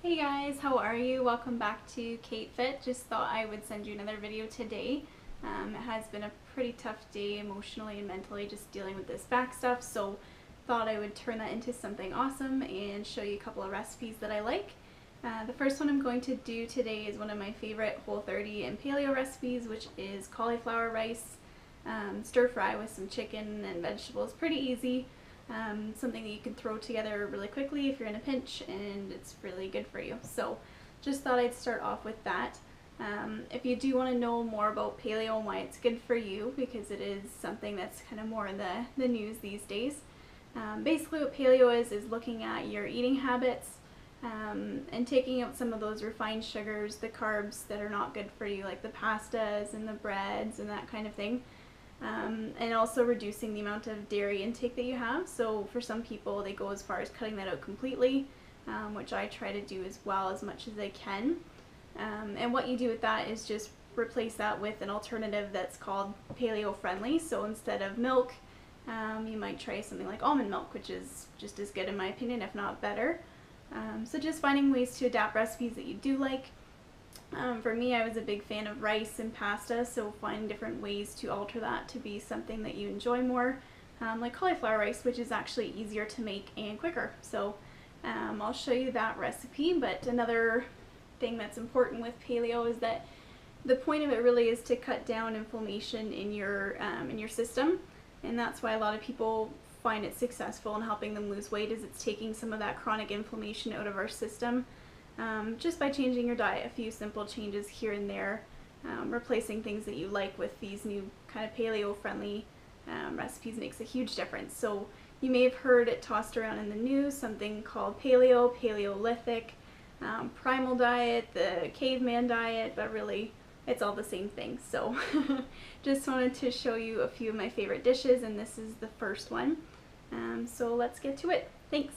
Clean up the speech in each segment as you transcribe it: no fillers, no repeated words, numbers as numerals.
Hey guys, how are you? Welcome back to Kate Fit. Just thought I would send you another video today. It has been a pretty tough day emotionally and mentally just dealing with this back stuff, so thought I would turn that into something awesome and show you a couple of recipes that I like. The first one I'm going to do today is one of my favorite Whole30 and paleo recipes, which is cauliflower rice stir fry with some chicken and vegetables. Pretty easy. Something that you can throw together really quickly if you're in a pinch, and it's really good for you. So just thought I'd start off with that. If you do want to know more about paleo and why it's good for you, because it is something that's kind of more in the news these days. Basically what paleo is looking at your eating habits and taking out some of those refined sugars, the carbs that are not good for you, like the pastas and the breads and that kind of thing. And also reducing the amount of dairy intake that you have. So for some people they go as far as cutting that out completely, which I try to do as well as much as I can. And what you do with that is just replace that with an alternative that's called paleo friendly. So instead of milk, you might try something like almond milk, which is just as good in my opinion, if not better. So just finding ways to adapt recipes that you do like. For me, I was a big fan of rice and pasta, so find different ways to alter that to be something that you enjoy more, like cauliflower rice, which is actually easier to make and quicker. So I'll show you that recipe. But another thing that's important with paleo is that the point of it really is to cut down inflammation in your system, and that's why a lot of people find it successful in helping them lose weight, is it's taking some of that chronic inflammation out of our system. Just by changing your diet, a few simple changes here and there, replacing things that you like with these new kind of paleo friendly recipes makes a huge difference. So you may have heard it tossed around in the news, something called paleo, paleolithic, primal diet, the caveman diet, but really it's all the same thing. So just wanted to show you a few of my favorite dishes, and this is the first one. So let's get to it. Thanks.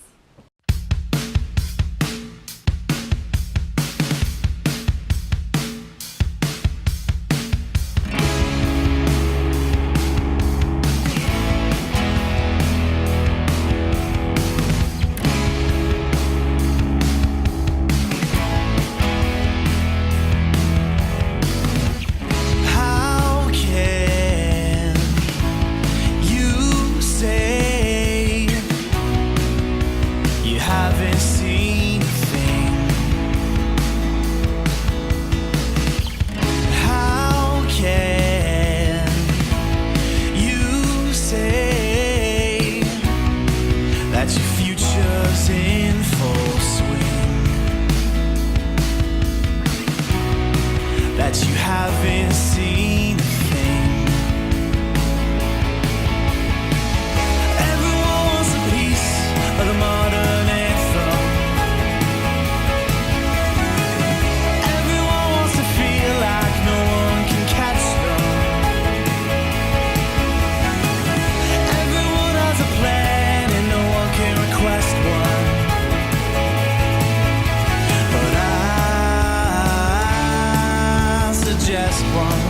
You haven't seen a thing. Everyone wants a piece of the modern anthem. Everyone wants to feel like no one can catch them. Everyone has a plan and no one can request one. But I suggest one.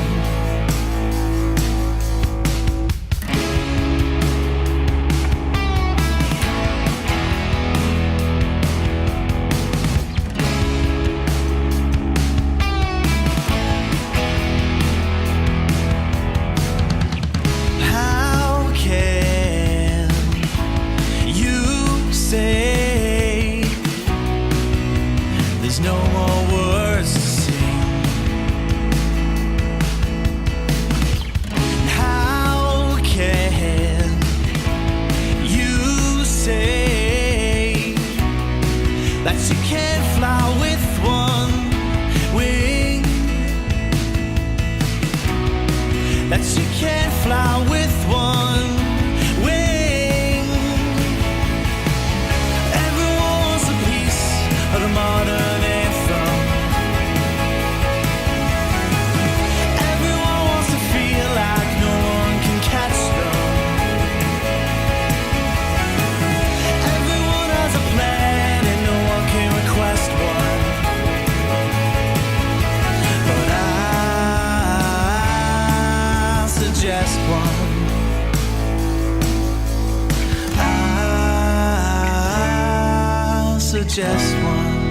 How can you say there's no more words to sing? That you can't fly with one wing. That you can't fly with one wing. Everyone wants a piece of the modern anthem. Everyone wants to feel like no one can catch them. Everyone has a plan and no one can request one. But I suggest one. I'll suggest one.